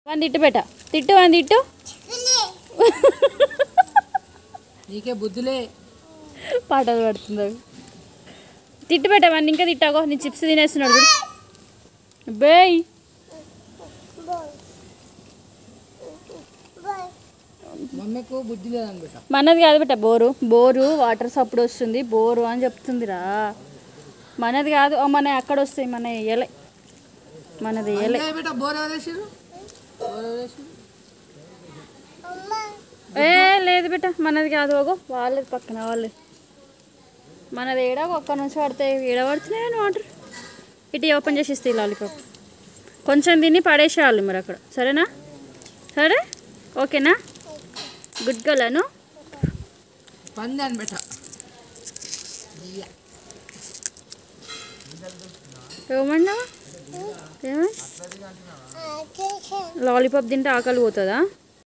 one తిట్టు బేట తిట్టు వన్ తిట్టు నీకే బుద్ధులే పాటలు పడుతుంది తిట్టు బేట వాడిని ఇంకా తిట్టాగో నీ చిప్స్ తినేస్తున్నాడు బేయ్ మమ్మీకు బుద్ధి లేదని బేట మనది కాదు బేట బోరు వాటర్ సప్పుడు వస్తుంది బోరు అని చెప్తుందిరా మనది కాదు మన అక్కడ వస్తాయి మన ఎలే మనది ఎలే ఏ లేదు బేట మనది కాదు ఓగో వాళ్ళది పక్కన వాళ్ళది మనది ఏడా ఒక్క నుంచి పడతాయి ఏడ పడుతున్నాయి వాటర్ ఇటు ఓపెన్ చేసి ఇస్తాయి లాలీపాప్ కొంచెం తిని పడేసేయాలి మరి అక్కడ సరేనా సరే ఓకేనా గుడ్ గర్ల్ అను పందాను బేట ఏమన్నా లాలీపాప్ తింటే ఆకలి పోతుందా